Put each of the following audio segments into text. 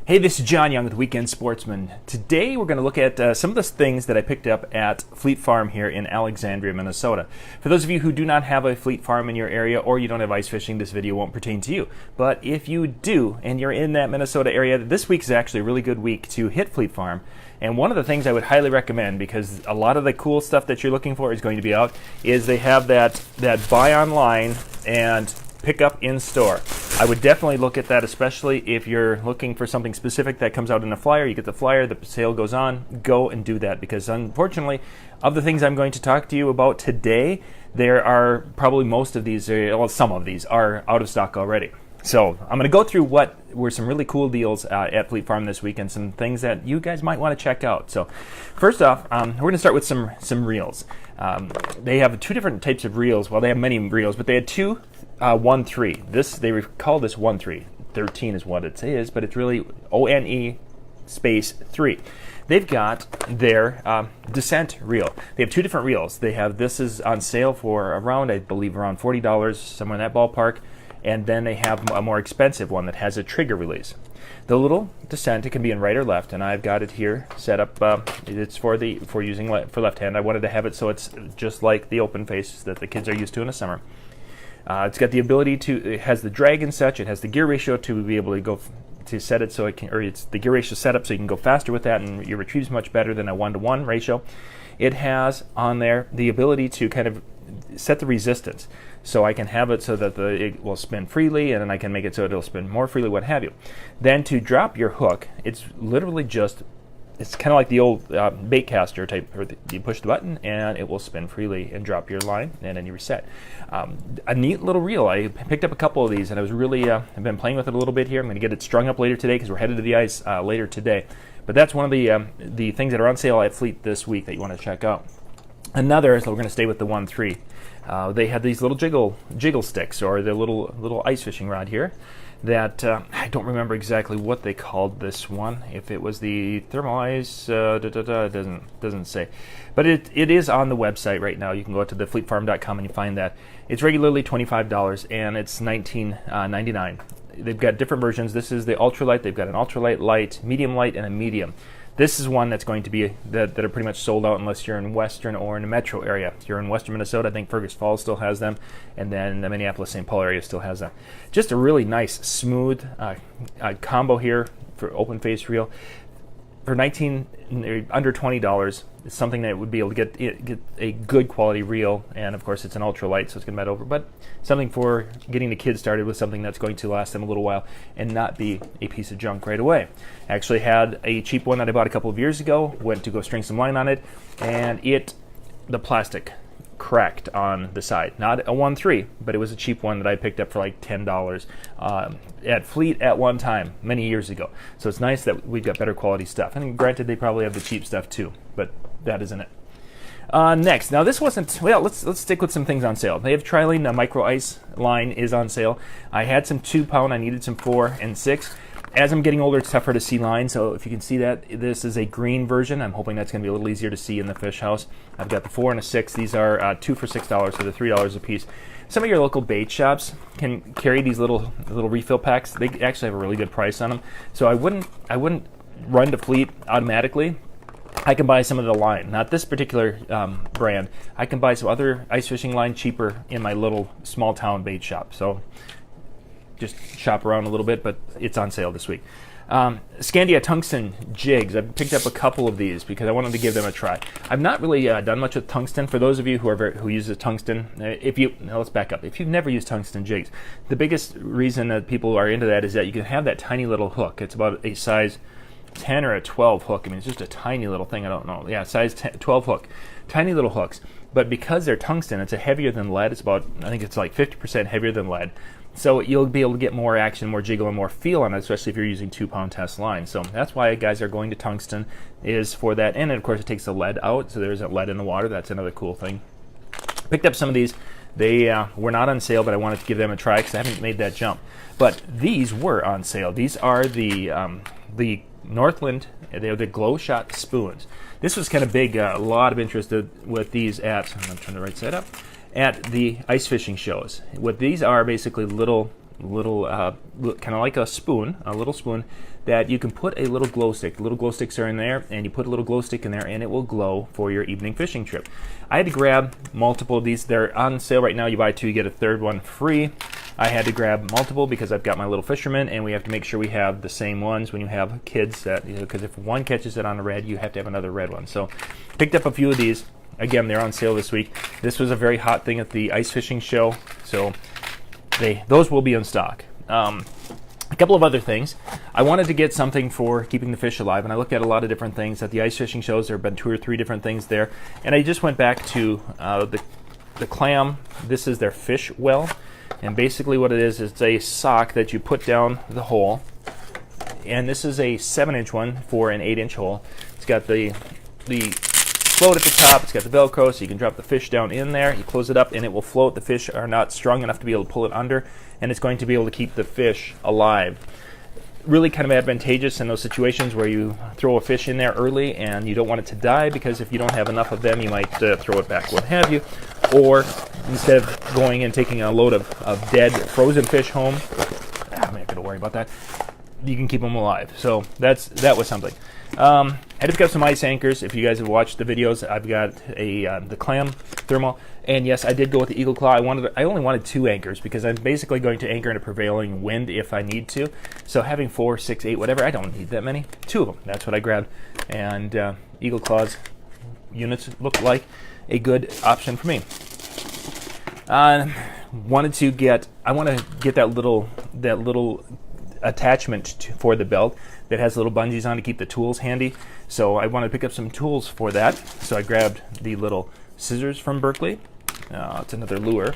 Hey, this is John Young with Weekend Sportsman. Today we're going to look at some of the things that I picked up at Fleet Farm here in Alexandria, Minnesota. For those of you who do not have a Fleet Farm in your area or you don't have ice fishing, this video won't pertain to you. But if you do and you're in that Minnesota area, this week is actually a really good week to hit Fleet Farm. And one of the things I would highly recommend, because a lot of the cool stuff that you're looking for is going to be out, is they have that buy online and pick up in store. I would definitely look at that, especially if you're looking for something specific that comes out in a flyer. You get the flyer, the sale goes on, go and do that, because unfortunately, of the things I'm going to talk to you about today, there are probably most of these, well, some of these are out of stock already. So I'm going to go through what were some really cool deals at Fleet Farm this week and some things that you guys might want to check out. So first off, we're going to start with some reels. They have two different types of reels. Well, they have many reels, but they had two 1-3. They call this 1-3. 13 is what it is, but it's really ONE space 3. They've got their descent reel. They have two different reels. This is on sale for around, I believe, around $40, somewhere in that ballpark. And then they have a more expensive one that has a trigger release. The little descent, it can be in right or left, and I've got it here set up. It's for using for left hand. I wanted to have it so it's just like the open face that the kids are used to in the summer. It's got the ability it has the drag and such. It has the gear ratio to be able to go to set it so it can, or it's the gear ratio set up so you can go faster with that, and your retrieve's much better than a 1-to-1 ratio. It has on there the ability to kind of set the resistance, so I can have it so that it will spin freely, and then I can make it so it'll spin more freely, what have you. Then to drop your hook, it's literally it's kind of like the old bait caster type. You push the button and it will spin freely and drop your line, and then you reset. A neat little reel. I picked up a couple of these, and I was really I've been playing with it a little bit here. I'm going to get it strung up later today because we're headed to the ice later today. But that's one of the things that are on sale at Fleet this week that you want to check out. Another, so we're going to stay with the 1-3. They have these little jiggle sticks, or the little ice fishing rod here, that I don't remember exactly what they called this one. If it was the thermal ice, it doesn't say, but it is on the website right now. You can go to thefleetfarm.com and you find that it's regularly $25 and it's $19.99. They've got different versions. This is the ultralight. They've got an ultralight, light, medium light, and a medium. This is one that's going to be that are pretty much sold out unless you're in Western or in the metro area. If you're in Western Minnesota, I think Fergus Falls still has them, and then the Minneapolis-St. Paul area still has them. Just a really nice, smooth combo here for open face reel. For under $20, it's something that would be able to get a good quality reel, and of course it's an ultralight, so it's going to met over, but something for getting the kids started with something that's going to last them a little while and not be a piece of junk right away. I actually had a cheap one that I bought a couple of years ago, went to go string some line on it, and the plastic cracked on the side. Not a 1-3, but it was a cheap one that I picked up for like $10 at Fleet at one time many years ago. So it's nice that we've got better quality stuff. And granted, they probably have the cheap stuff too, but that isn't it. Next, now this wasn't, well, let's stick with some things on sale. They have Trilene, the micro ice line is on sale. I had some 2-pound, I needed some 4 and 6. As I'm getting older, it's tougher to see line, so if you can see that, this is a green version. I'm hoping that's going to be a little easier to see in the fish house. I've got the 4 and a 6. These are 2 for $6, so they're $3 a piece. Some of your local bait shops can carry these little refill packs. They actually have a really good price on them, so I wouldn't run to Fleet automatically. I can buy some of the line, not this particular brand. I can buy some other ice fishing line cheaper in my little small town bait shop. So just shop around a little bit, but it's on sale this week. Skandia Tungsten Jigs. I picked up a couple of these because I wanted to give them a try. I've not really done much with tungsten. For those of you who use the tungsten, now let's back up. If you've never used tungsten jigs, the biggest reason that people are into that is that you can have that tiny little hook. It's about a size 10 or a 12 hook. I mean, it's just a tiny little thing. I don't know. Yeah, size 12 hook. Tiny little hooks. But because they're tungsten, it's heavier than lead. It's about, I think it's like 50% heavier than lead. So you'll be able to get more action, more jiggle, and more feel on it, especially if you're using 2-pound test line. So that's why guys are going to tungsten, is for that. And of course it takes the lead out, so there isn't lead in the water. That's another cool thing. Picked up some of these. They were not on sale, but I wanted to give them a try because I haven't made that jump. But these were on sale. These are the Northland. They're the glow shot spoons. This was kind of big. A lot of interest with these at, I'm going to turn the right side up, at the ice fishing shows. What these are basically little kind of like a spoon, a little spoon that you can put a little glow stick. Little glow sticks are in there, and you put a little glow stick in there, and it will glow for your evening fishing trip. I had to grab multiple of these. They're on sale right now. You buy two, you get a third one free. I had to grab multiple because I've got my little fisherman, and we have to make sure we have the same ones when you have kids. That because if one catches it on a red, you have to have another red one. So picked up a few of these. Again, they're on sale this week. This was a very hot thing at the ice fishing show, so those will be in stock. A couple of other things. I wanted to get something for keeping the fish alive, and I looked at a lot of different things at the ice fishing shows. There have been 2 or 3 different things there, and I just went back to the Clam. This is their fish well, and basically what it is it's a sock that you put down the hole, and this is a 7-inch one for an 8-inch hole. It's got the float at the top, it's got the Velcro, so you can drop the fish down in there, you close it up, and it will float. The fish are not strong enough to be able to pull it under, and it's going to be able to keep the fish alive. Really kind of advantageous in those situations where you throw a fish in there early and you don't want it to die, because if you don't have enough of them, you might throw it back, what have you. Or instead of going and taking a load of dead frozen fish home, I'm not going to worry about that, you can keep them alive. So that was something. I had to pick up some ice anchors. If you guys have watched the videos, I've got the Clam thermal, and yes, I did go with the Eagle Claw. I only wanted 2 anchors because I'm basically going to anchor in a prevailing wind if I need to. So having 4, 6, 8, whatever, I don't need that many. 2 of them, that's what I grabbed. And Eagle Claw's units look like a good option for me. I want to get that little attachment for the belt that has little bungees on to keep the tools handy. So I want to pick up some tools for that. So I grabbed the little scissors from Berkley. It's another lure.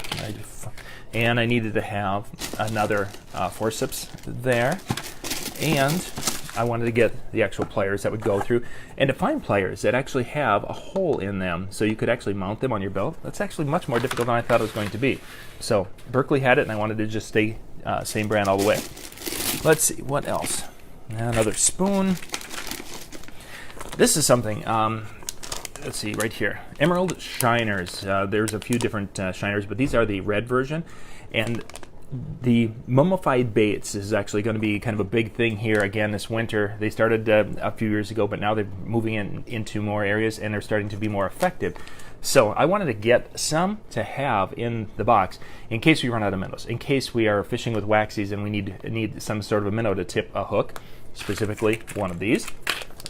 And I needed to have another forceps there. And I wanted to get the actual pliers that would go through. And to find pliers that actually have a hole in them so you could actually mount them on your belt, that's actually much more difficult than I thought it was going to be. So Berkley had it, and I wanted to just stay same brand all the way. Let's see, what else? Another spoon. This is something, let's see, right here. Emerald shiners. There's a few different shiners, but these are the red version. And the mummified baits is actually going to be kind of a big thing here again this winter. They started a few years ago, but now they're moving into more areas, and they're starting to be more effective. So I wanted to get some to have in the box in case we run out of minnows, in case we are fishing with waxies and we need some sort of a minnow to tip a hook, specifically one of these.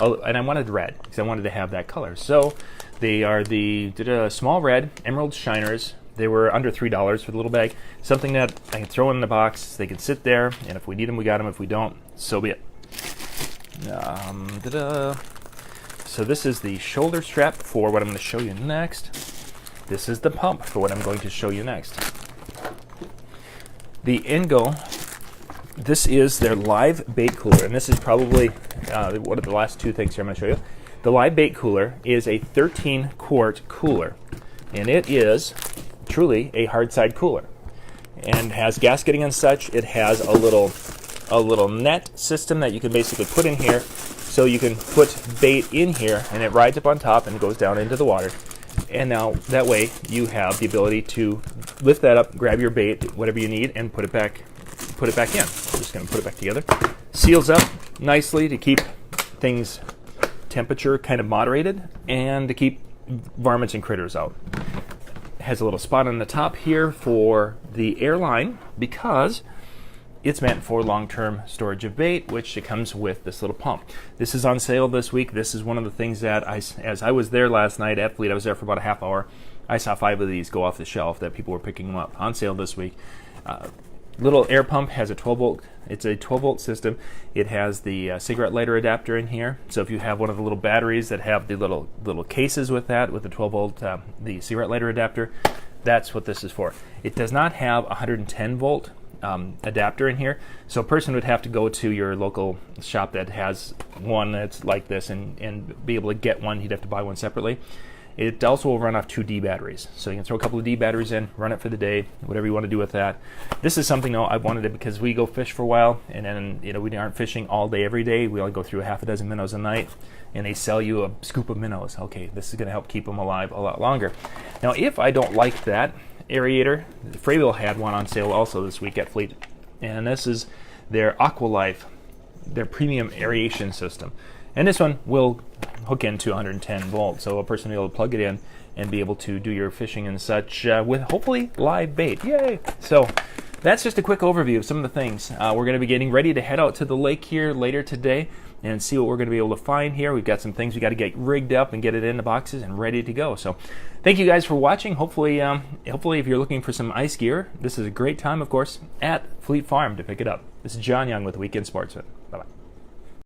Oh, and I wanted red because I wanted to have that color. So they are the small red emerald shiners. They were under $3 for the little bag. Something that I can throw in the box. They can sit there, and if we need them, we got them. If we don't, so be it. So this is the shoulder strap for what I'm going to show you next. This is the pump for what I'm going to show you next. The Engel, this is their live bait cooler, and this is probably one of the last 2 things here I'm going to show you. The live bait cooler is a 13-quart cooler, and it is truly a hard side cooler, and has gasketing and such. It has a little net system that you can basically put in here, so you can put bait in here, and it rides up on top and goes down into the water. And now that way you have the ability to lift that up, grab your bait, whatever you need, and put it back in. I'm just going to put it back together. Seals up nicely to keep things temperature kind of moderated and to keep varmints and critters out. Has a little spot on the top here for the airline because it's meant for long-term storage of bait, which it comes with this little pump. This is on sale this week. This is one of the things that as I was there last night at Fleet, I was there for about a half hour. I saw 5 of these go off the shelf that people were picking them up. On sale this week. Little air pump has a 12 volt. It's a 12 volt system. It has the cigarette lighter adapter in here. So if you have one of the little batteries that have the little cases with that, with the 12 volt, the cigarette lighter adapter, that's what this is for. It does not have a 110 volt adapter in here, so a person would have to go to your local shop that has one that's like this and be able to get one. You'd have to buy one separately. It also will run off 2 D batteries, so you can throw a couple of D batteries in, run it for the day, whatever you want to do with that. This is something though I wanted it because we go fish for a while, and then we aren't fishing all day every day. We only go through a half a dozen minnows a night, and they sell you a scoop of minnows. Okay, this is going to help keep them alive a lot longer. Now, if I don't like that aerator, Frabill had one on sale also this week at Fleet. and this is their Aqua Life, their premium aeration system. And this one will hook into 110 volts, so a person will be able to plug it in and be able to do your fishing and such with hopefully live bait. Yay! So that's just a quick overview of some of the things. We're going to be getting ready to head out to the lake here later today and see what we're going to be able to find here. We've got some things we got to get rigged up and get it in the boxes and ready to go. So thank you guys for watching. Hopefully if you're looking for some ice gear, this is a great time, of course, at Fleet Farm to pick it up. This is John Young with Weekend Sportsman.